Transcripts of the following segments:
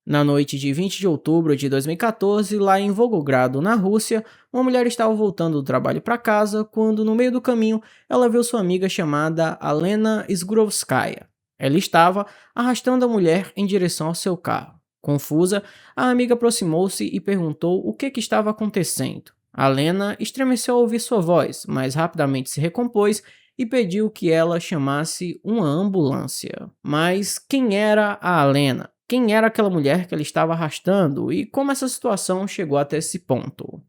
Na noite de 20 de outubro de 2014, lá em Volgogrado, na Rússia, uma mulher estava voltando do trabalho para casa quando, no meio do caminho, ela viu sua amiga chamada Alena Sgurovskaya. Ela estava arrastando a mulher em direção ao seu carro. Confusa, a amiga aproximou-se e perguntou o que estava acontecendo. Alena estremeceu ao ouvir sua voz, mas rapidamente se recompôs e pediu que ela chamasse uma ambulância. Mas quem era a Alena? Quem era aquela mulher que ele estava arrastando e como essa situação chegou até esse ponto?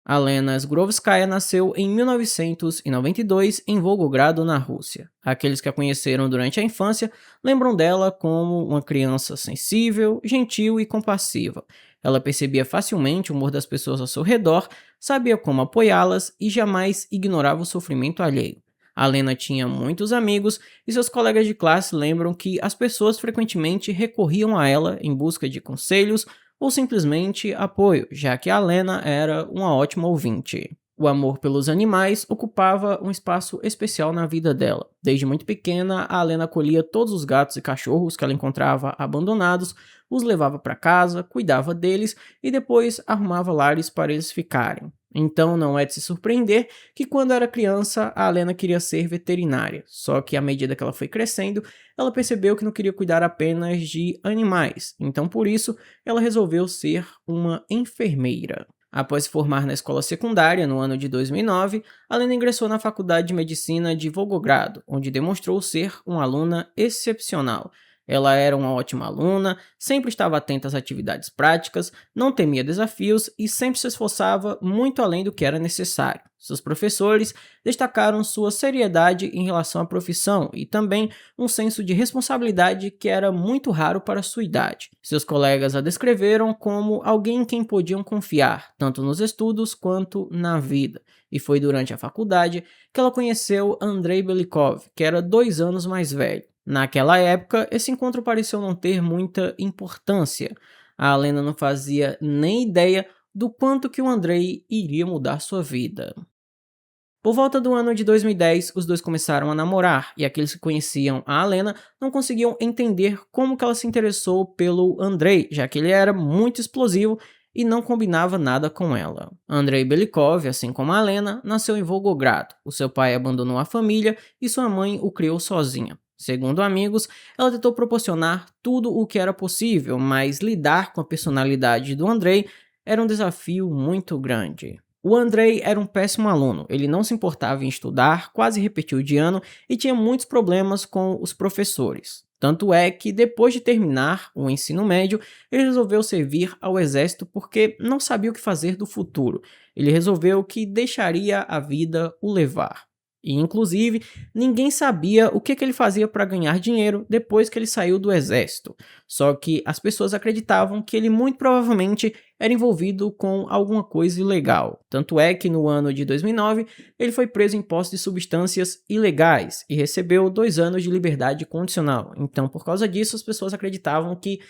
Alena Sgrovskaya nasceu em 1992 em Volgogrado, na Rússia. Aqueles que a conheceram durante a infância lembram dela como uma criança sensível, gentil e compassiva. Ela percebia facilmente o humor das pessoas ao seu redor, sabia como apoiá-las e jamais ignorava o sofrimento alheio. Alena tinha muitos amigos e seus colegas de classe lembram que as pessoas frequentemente recorriam a ela em busca de conselhos ou simplesmente apoio, já que a Lena era uma ótima ouvinte. O amor pelos animais ocupava um espaço especial na vida dela. Desde muito pequena, a Lena acolhia todos os gatos e cachorros que ela encontrava abandonados, os levava para casa, cuidava deles e depois arrumava lares para eles ficarem. Então não é de se surpreender que quando era criança a Lena queria ser veterinária, só que à medida que ela foi crescendo, ela percebeu que não queria cuidar apenas de animais, então por isso ela resolveu ser uma enfermeira. Após se formar na escola secundária no ano de 2009, a Lena ingressou na Faculdade de Medicina de Volgogrado, onde demonstrou ser uma aluna excepcional. Ela era uma ótima aluna, sempre estava atenta às atividades práticas, não temia desafios e sempre se esforçava muito além do que era necessário. Seus professores destacaram sua seriedade em relação à profissão e também um senso de responsabilidade que era muito raro para sua idade. Seus colegas a descreveram como alguém em quem podiam confiar, tanto nos estudos quanto na vida. E foi durante a faculdade que ela conheceu Andrei Belikov, que era 2 anos mais velho. Naquela época, esse encontro pareceu não ter muita importância. A Alena não fazia nem ideia do quanto que o Andrei iria mudar sua vida. Por volta do ano de 2010, os dois começaram a namorar, e aqueles que conheciam a Alena não conseguiam entender como que ela se interessou pelo Andrei, já que ele era muito explosivo e não combinava nada com ela. Andrei Belikov, assim como a Alena, nasceu em Volgogrado. O seu pai abandonou a família e sua mãe o criou sozinha. Segundo amigos, ela tentou proporcionar tudo o que era possível, mas lidar com a personalidade do Andrei era um desafio muito grande. O Andrei era um péssimo aluno, ele não se importava em estudar, quase repetiu de ano e tinha muitos problemas com os professores. Tanto é que, depois de terminar o ensino médio, ele resolveu servir ao exército porque não sabia o que fazer do futuro. Ele resolveu que deixaria a vida o levar. E, inclusive, ninguém sabia o que ele fazia para ganhar dinheiro depois que ele saiu do exército. Só que as pessoas acreditavam que ele muito provavelmente era envolvido com alguma coisa ilegal. Tanto é que no ano de 2009 ele foi preso em posse de substâncias ilegais e recebeu 2 anos de liberdade condicional. Então, por causa disso, as pessoas acreditavam que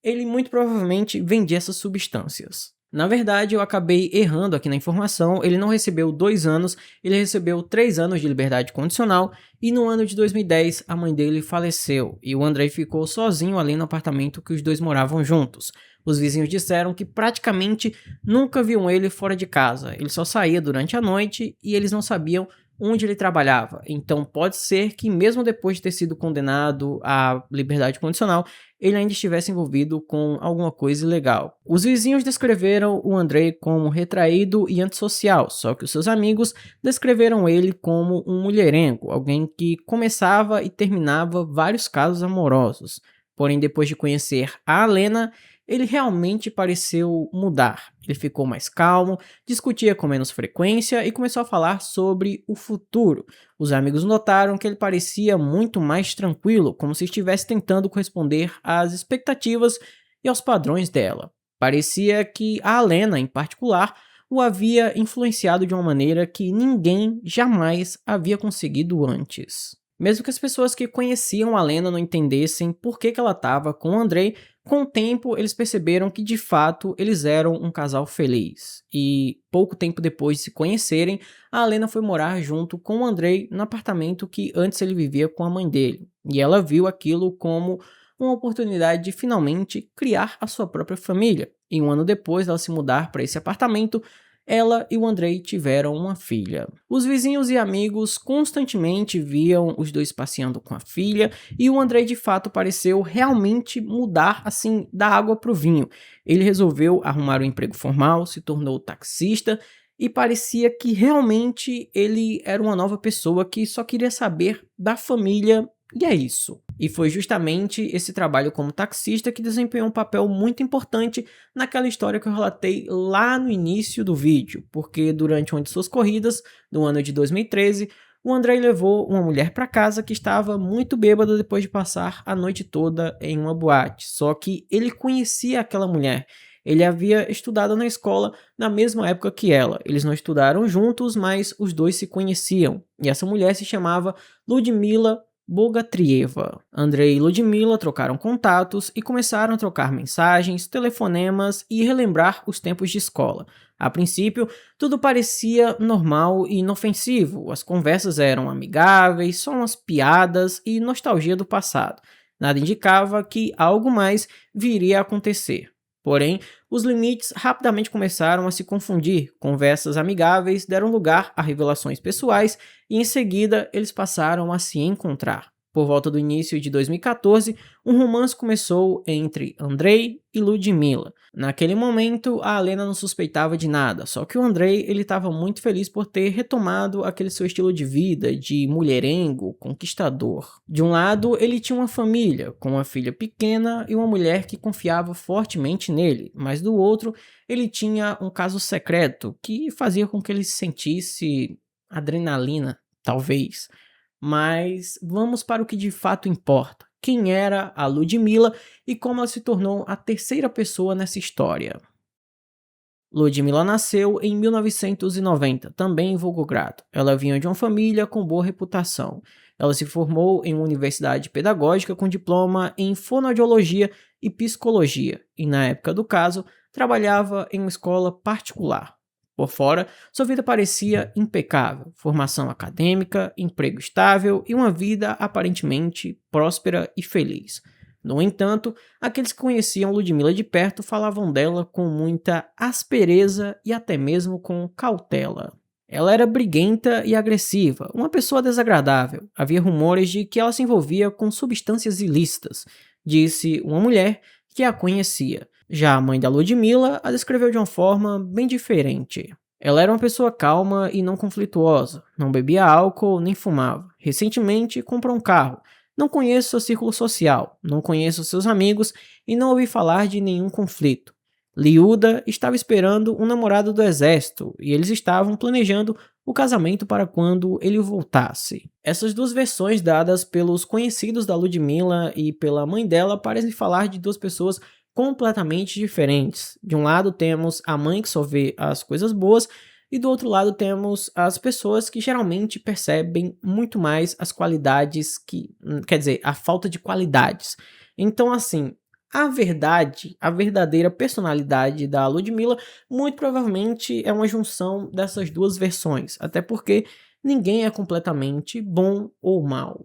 ele muito provavelmente vendia essas substâncias. Na verdade, eu acabei errando aqui na informação, ele não recebeu 2 anos, ele recebeu 3 anos de liberdade condicional e no ano de 2010 a mãe dele faleceu e o Andrei ficou sozinho ali no apartamento que os dois moravam juntos. Os vizinhos disseram que praticamente nunca viam ele fora de casa, ele só saía durante a noite e eles não sabiam onde ele trabalhava. Então pode ser que mesmo depois de ter sido condenado à liberdade condicional, ele ainda estivesse envolvido com alguma coisa ilegal. Os vizinhos descreveram o Andrei como retraído e antissocial, só que os seus amigos descreveram ele como um mulherengo, alguém que começava e terminava vários casos amorosos. Porém, depois de conhecer a Alena, ele realmente pareceu mudar. Ele ficou mais calmo, discutia com menos frequência e começou a falar sobre o futuro. Os amigos notaram que ele parecia muito mais tranquilo, como se estivesse tentando corresponder às expectativas e aos padrões dela. Parecia que a Alena, em particular, o havia influenciado de uma maneira que ninguém jamais havia conseguido antes. Mesmo que as pessoas que conheciam a Lena não entendessem por que ela estava com o Andrei, com o tempo eles perceberam que de fato eles eram um casal feliz. E pouco tempo depois de se conhecerem, a Lena foi morar junto com o Andrei no apartamento que antes ele vivia com a mãe dele. E ela viu aquilo como uma oportunidade de finalmente criar a sua própria família. E um ano depois dela se mudar para esse apartamento, ela e o Andrei tiveram uma filha. Os vizinhos e amigos constantemente viam os dois passeando com a filha, e o Andrei de fato pareceu realmente mudar assim da água para o vinho. Ele resolveu arrumar um emprego formal, se tornou taxista e parecia que realmente ele era uma nova pessoa que só queria saber da família, e é isso. E foi justamente esse trabalho como taxista que desempenhou um papel muito importante naquela história que eu relatei lá no início do vídeo, porque durante uma de suas corridas, no ano de 2013, o Andrei levou uma mulher para casa que estava muito bêbada depois de passar a noite toda em uma boate. Só que ele conhecia aquela mulher. Ele havia estudado na escola na mesma época que ela. Eles não estudaram juntos, mas os dois se conheciam. E essa mulher se chamava Ludmila Bogatrieva. Andrei e Ludmila trocaram contatos e começaram a trocar mensagens, telefonemas e relembrar os tempos de escola. A princípio, tudo parecia normal e inofensivo. As conversas eram amigáveis, só umas piadas e nostalgia do passado. Nada indicava que algo mais viria a acontecer. Porém, os limites rapidamente começaram a se confundir. Conversas amigáveis deram lugar a revelações pessoais e em seguida eles passaram a se encontrar. Por volta do início de 2014, um romance começou entre Andrei e Ludmila. Naquele momento, a Alena não suspeitava de nada, só que o Andrei ele estava muito feliz por ter retomado aquele seu estilo de vida de mulherengo, conquistador. De um lado, ele tinha uma família, com uma filha pequena e uma mulher que confiava fortemente nele, mas do outro, ele tinha um caso secreto que fazia com que ele se sentisse adrenalina, talvez. Mas vamos para o que de fato importa. Quem era a Ludmila e como ela se tornou a terceira pessoa nessa história. Ludmila nasceu em 1990, também em Volgogrado. Ela vinha de uma família com boa reputação. Ela se formou em uma universidade pedagógica com diploma em fonoaudiologia e psicologia, e na época do caso, trabalhava em uma escola particular. Por fora, sua vida parecia impecável: formação acadêmica, emprego estável e uma vida aparentemente próspera e feliz. No entanto, aqueles que conheciam Ludmila de perto falavam dela com muita aspereza e até mesmo com cautela. Ela era briguenta e agressiva, uma pessoa desagradável. Havia rumores de que ela se envolvia com substâncias ilícitas, disse uma mulher que a conhecia. Já a mãe da Ludmila a descreveu de uma forma bem diferente. Ela era uma pessoa calma e não conflituosa, não bebia álcool nem fumava. Recentemente comprou um carro. Não conheço seu círculo social, não conheço seus amigos e não ouvi falar de nenhum conflito. Liuda estava esperando um namorado do exército e eles estavam planejando o casamento para quando ele voltasse. Essas duas versões dadas pelos conhecidos da Ludmila e pela mãe dela parecem falar de duas pessoas completamente diferentes. De um lado temos a mãe que só vê as coisas boas e do outro lado temos as pessoas que geralmente percebem muito mais as qualidades quer dizer, a falta de qualidades. Então assim, a verdade, a verdadeira personalidade da Ludmila muito provavelmente é uma junção dessas duas versões, até porque ninguém é completamente bom ou mal.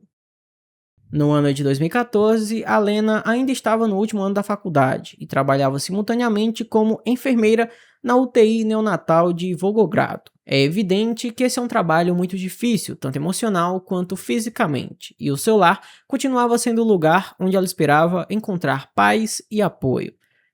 No ano de 2014, a Lena ainda estava no último ano da faculdade e trabalhava simultaneamente como enfermeira na UTI neonatal de Volgogrado. É evidente que esse é um trabalho muito difícil, tanto emocional quanto fisicamente, e o seu lar continuava sendo o lugar onde ela esperava encontrar paz e apoio.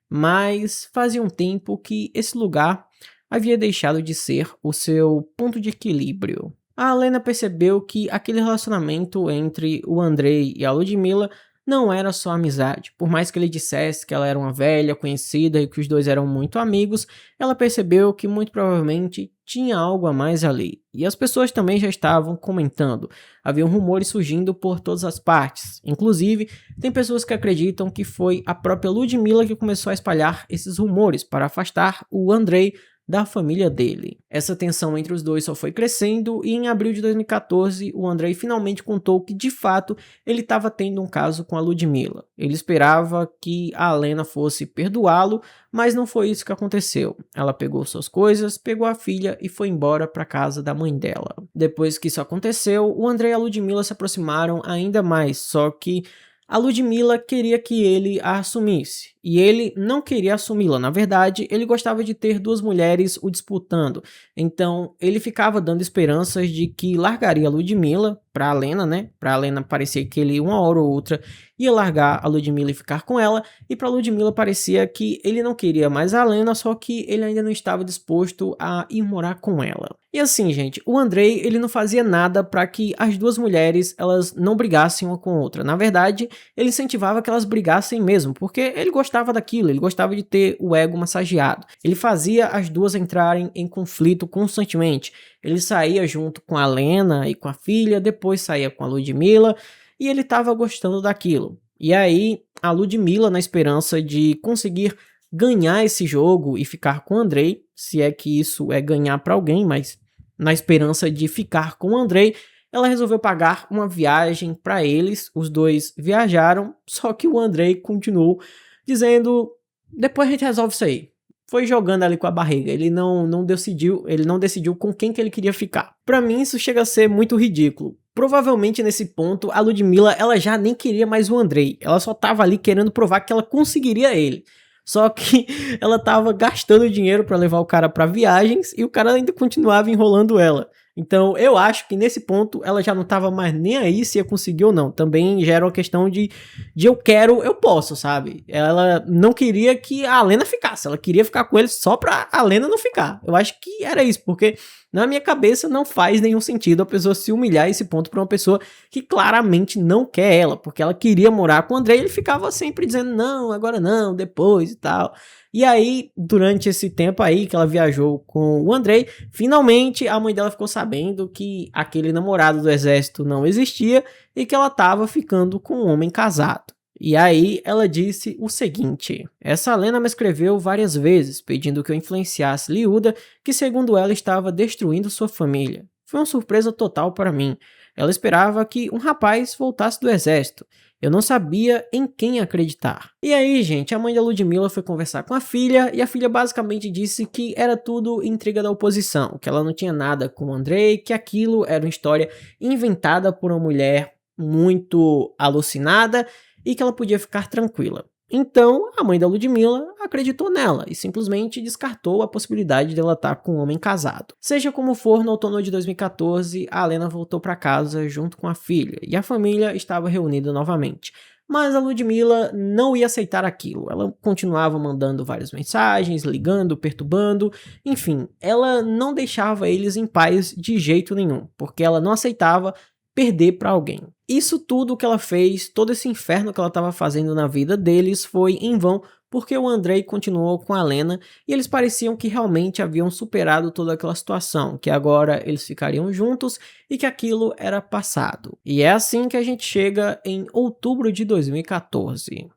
Mas fazia um tempo que esse lugar havia deixado de ser o seu ponto de equilíbrio. A Alena percebeu que aquele relacionamento entre o Andrei e a Ludmila não era só amizade. Por mais que ele dissesse que ela era uma velha conhecida e que os dois eram muito amigos, ela percebeu que muito provavelmente tinha algo a mais ali. E as pessoas também já estavam comentando. Haviam rumores surgindo por todas as partes. Inclusive, tem pessoas que acreditam que foi a própria Ludmila que começou a espalhar esses rumores para afastar o Andrei da família dele. Essa tensão entre os dois só foi crescendo e em abril de 2014 o Andrei finalmente contou que de fato ele estava tendo um caso com a Ludmila. Ele esperava que a Alena fosse perdoá-lo, mas não foi isso que aconteceu. Ela pegou suas coisas, pegou a filha e foi embora para casa da mãe dela. Depois que isso aconteceu, o Andrei e a Ludmila se aproximaram ainda mais, só que a Ludmilla queria que ele a assumisse, e ele não queria assumi-la. Na verdade, ele gostava de ter duas mulheres o disputando, então ele ficava dando esperanças de que largaria a Ludmilla pra Alena, né? Pra Alena parecia que ele, uma hora ou outra, ia largar a Ludmilla e ficar com ela, e pra Ludmilla parecia que ele não queria mais a Alena, só que ele ainda não estava disposto a ir morar com ela. E assim, gente, o Andrei, ele não fazia nada para que as duas mulheres, elas não brigassem uma com a outra. Na verdade, ele incentivava que elas brigassem mesmo, porque ele gostava daquilo, ele gostava de ter o ego massageado. Ele fazia as duas entrarem em conflito constantemente. Ele saía junto com a Lena e com a filha, depois saía com a Ludmilla, e ele estava gostando daquilo. E aí, a Ludmilla, na esperança de conseguir ganhar esse jogo e ficar com o Andrei, se é que isso é ganhar para alguém, mas na esperança de ficar com o Andrei, ela resolveu pagar uma viagem para eles. Os dois viajaram, só que o Andrei continuou dizendo: depois a gente resolve isso aí. Foi jogando ali com a barriga, ele não decidiu com quem que ele queria ficar. Para mim isso chega a ser muito ridículo. Provavelmente nesse ponto a Ludmilla, ela já nem queria mais o Andrei, ela só tava ali querendo provar que ela conseguiria ele. Só que ela tava gastando dinheiro para levar o cara para viagens e o cara ainda continuava enrolando ela. Então eu acho que nesse ponto ela já não tava mais nem aí se ia conseguir ou não. Também já era uma questão de eu quero, eu posso, sabe? Ela não queria que a Alena ficasse, ela queria ficar com ele só pra Alena não ficar. Eu acho que era isso, porque na minha cabeça não faz nenhum sentido a pessoa se humilhar a esse ponto pra uma pessoa que claramente não quer ela, porque ela queria morar com o Andrei e ele ficava sempre dizendo não, agora não, depois e tal. E aí, durante esse tempo aí que ela viajou com o Andrei, finalmente a mãe dela ficou sabendo que aquele namorado do exército não existia e que ela estava ficando com um homem casado. E aí ela disse o seguinte: essa Alena me escreveu várias vezes pedindo que eu influenciasse Liuda, que segundo ela estava destruindo sua família. Foi uma surpresa total para mim. Ela esperava que um rapaz voltasse do exército. Eu não sabia em quem acreditar. E aí, gente, a mãe da Ludmilla foi conversar com a filha e a filha basicamente disse que era tudo intriga da oposição, que ela não tinha nada com o Andrei, que aquilo era uma história inventada por uma mulher muito alucinada e que ela podia ficar tranquila. Então, a mãe da Ludmilla acreditou nela e simplesmente descartou a possibilidade dela estar com um homem casado. Seja como for, no outono de 2014, a Alena voltou para casa junto com a filha e a família estava reunida novamente. Mas a Ludmilla não ia aceitar aquilo. Ela continuava mandando várias mensagens, ligando, perturbando, enfim, ela não deixava eles em paz de jeito nenhum, porque ela não aceitava perder para alguém. Isso tudo que ela fez, todo esse inferno que ela estava fazendo na vida deles foi em vão, porque o Andrei continuou com a Lena e eles pareciam que realmente haviam superado toda aquela situação, que agora eles ficariam juntos e que aquilo era passado. E é assim que a gente chega em outubro de 2014.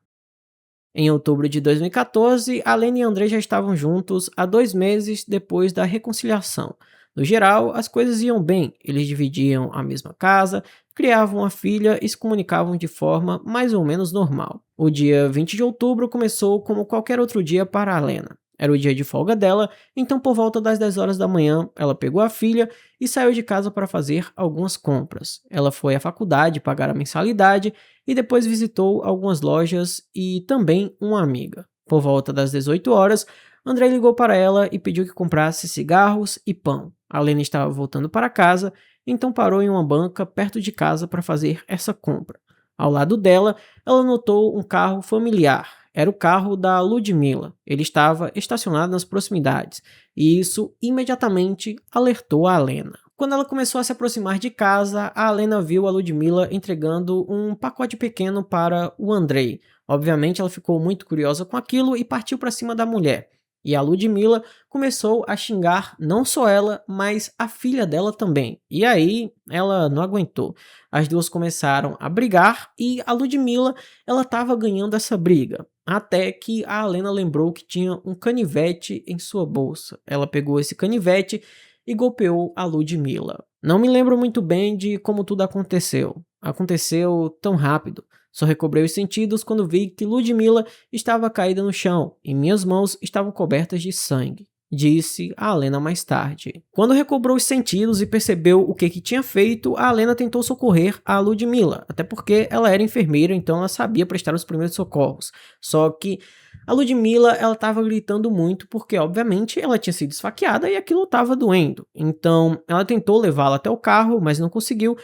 Em outubro de 2014, a Lena e Andrei já estavam juntos há 2 meses depois da reconciliação. No geral, as coisas iam bem, eles dividiam a mesma casa, criavam uma filha e se comunicavam de forma mais ou menos normal. O dia 20 de outubro começou como qualquer outro dia para a Lena. Era o dia de folga dela, então por volta das 10 horas da manhã, ela pegou a filha e saiu de casa para fazer algumas compras. Ela foi à faculdade pagar a mensalidade e depois visitou algumas lojas e também uma amiga. Por volta das 18 horas, André ligou para ela e pediu que comprasse cigarros e pão. A Lena estava voltando para casa, então parou em uma banca perto de casa para fazer essa compra. Ao lado dela, ela notou um carro familiar. Era o carro da Ludmilla. Ele estava estacionado nas proximidades, e isso imediatamente alertou a Lena. Quando ela começou a se aproximar de casa, a Lena viu a Ludmilla entregando um pacote pequeno para o Andrei. Obviamente, ela ficou muito curiosa com aquilo e partiu para cima da mulher. E a Ludmilla começou a xingar não só ela, mas a filha dela também. E aí ela não aguentou. As duas começaram a brigar e a Ludmilla, ela estava ganhando essa briga. Até que a Alena lembrou que tinha um canivete em sua bolsa. Ela pegou esse canivete e golpeou a Ludmilla. Não me lembro muito bem de como tudo aconteceu. Aconteceu tão rápido. Só recobrei os sentidos quando vi que Ludmilla estava caída no chão e minhas mãos estavam cobertas de sangue. disse a Alena mais tarde. Quando recobrou os sentidos e percebeu o que tinha feito, a Alena tentou socorrer a Ludmila, até porque ela era enfermeira, então ela sabia prestar os primeiros socorros. Só que a Ludmila, ela estava gritando muito porque, obviamente, ela tinha sido esfaqueada e aquilo estava doendo. Então, ela tentou levá-la até o carro, mas não conseguiu,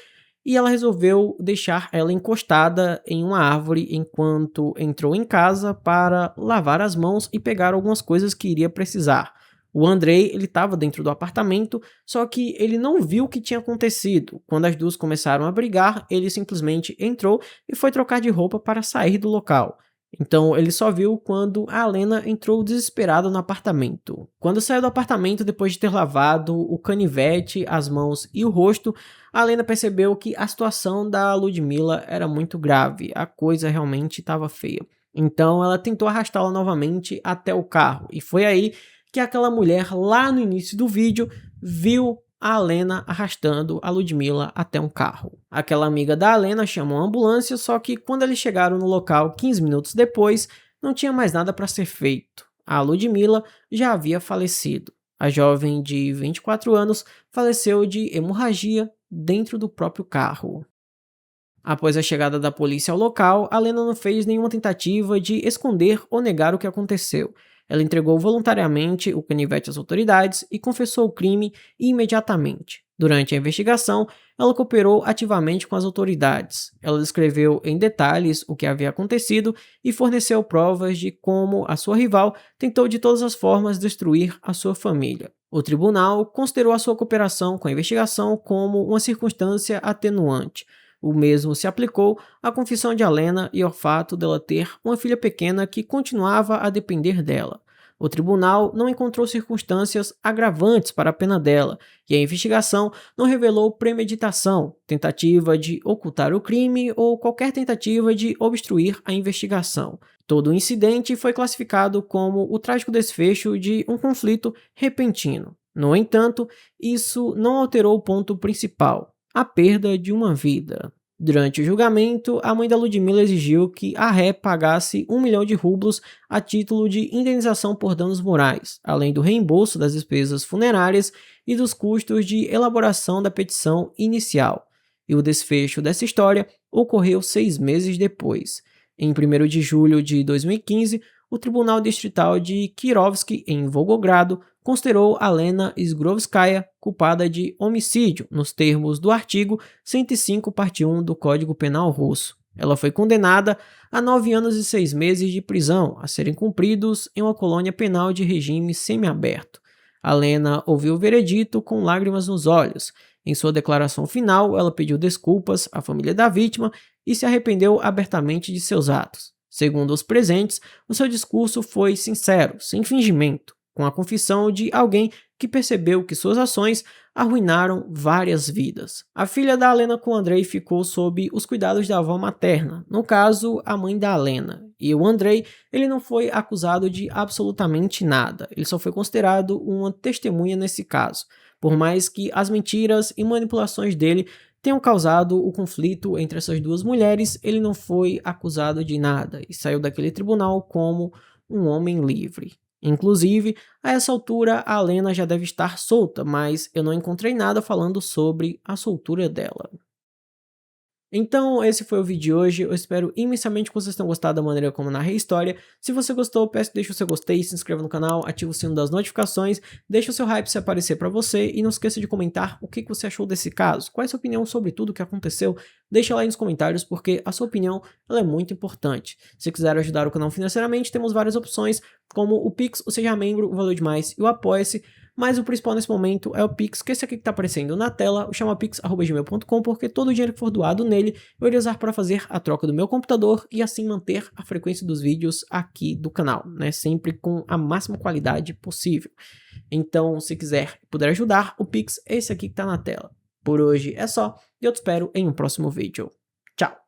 e ela resolveu deixar ela encostada em uma árvore enquanto entrou em casa para lavar as mãos e pegar algumas coisas que iria precisar. O Andrei, ele estava dentro do apartamento, só que ele não viu o que tinha acontecido. Quando as duas começaram a brigar, ele simplesmente entrou e foi trocar de roupa para sair do local. Então ele só viu quando a Alena entrou desesperada no apartamento. Quando saiu do apartamento depois de ter lavado o canivete, as mãos e o rosto, a Alena percebeu que a situação da Ludmila era muito grave, a coisa realmente estava feia. Então ela tentou arrastá-la novamente até o carro, e foi aí que aquela mulher lá no início do vídeo viu a Alena arrastando a Ludmila até um carro. Aquela amiga da Alena chamou a ambulância, só que quando eles chegaram no local 15 minutos depois, não tinha mais nada para ser feito. A Ludmila já havia falecido. A jovem de 24 anos faleceu de hemorragia dentro do próprio carro. Após a chegada da polícia ao local, a Alena não fez nenhuma tentativa de esconder ou negar o que aconteceu. Ela entregou voluntariamente o canivete às autoridades e confessou o crime imediatamente. Durante a investigação, ela cooperou ativamente com as autoridades. Ela descreveu em detalhes o que havia acontecido e forneceu provas de como a sua rival tentou de todas as formas destruir a sua família. O tribunal considerou a sua cooperação com a investigação como uma circunstância atenuante. O mesmo se aplicou à confissão de Alena e ao fato dela ter uma filha pequena que continuava a depender dela. O tribunal não encontrou circunstâncias agravantes para a pena dela, e a investigação não revelou premeditação, tentativa de ocultar o crime ou qualquer tentativa de obstruir a investigação. Todo o incidente foi classificado como o trágico desfecho de um conflito repentino. No entanto, isso não alterou o ponto principal: a perda de uma vida. Durante o julgamento, a mãe da Ludmila exigiu que a ré pagasse 1 milhão de rublos a título de indenização por danos morais, além do reembolso das despesas funerárias e dos custos de elaboração da petição inicial. E o desfecho dessa história ocorreu 6 meses depois. Em 1º de julho de 2015, o Tribunal Distrital de Kirovsky, em Volgogrado, considerou Alena Zgurowskaia culpada de homicídio, nos termos do artigo 105, parte 1 do Código Penal russo. Ela foi condenada a 9 anos e 6 meses de prisão, a serem cumpridos em uma colônia penal de regime semiaberto. Alena ouviu o veredito com lágrimas nos olhos. Em sua declaração final, ela pediu desculpas à família da vítima e se arrependeu abertamente de seus atos. Segundo os presentes, o seu discurso foi sincero, sem fingimento, com a confissão de alguém que percebeu que suas ações arruinaram várias vidas. A filha da Alena com Andrei ficou sob os cuidados da avó materna, no caso, a mãe da Alena. E o Andrei, ele não foi acusado de absolutamente nada, ele só foi considerado uma testemunha nesse caso, por mais que as mentiras e manipulações dele tenham causado o conflito entre essas duas mulheres, ele não foi acusado de nada e saiu daquele tribunal como um homem livre. Inclusive, a essa altura a Alena já deve estar solta, mas eu não encontrei nada falando sobre a soltura dela. Então, esse foi o vídeo de hoje. Eu espero imensamente que vocês tenham gostado da maneira como eu narrei a história. Se você gostou, peço que deixe o seu gostei, se inscreva no canal, ative o sino das notificações, deixe o seu hype se aparecer para você e não esqueça de comentar o que você achou desse caso. Qual é a sua opinião sobre tudo o que aconteceu? Deixa lá aí nos comentários, porque a sua opinião ela é muito importante. Se quiser ajudar o canal financeiramente, temos várias opções, como o Pix, o Seja Membro, o Valeu Demais e o Apoia-se. Mas o principal nesse momento é o Pix, que esse aqui que está aparecendo na tela, o chamapix@gmail.com, porque todo o dinheiro que for doado nele eu irei usar para fazer a troca do meu computador e assim manter a frequência dos vídeos aqui do canal, né? Sempre com a máxima qualidade possível. Então, se quiser e puder ajudar, o Pix é esse aqui que está na tela. Por hoje é só, e eu te espero em um próximo vídeo. Tchau!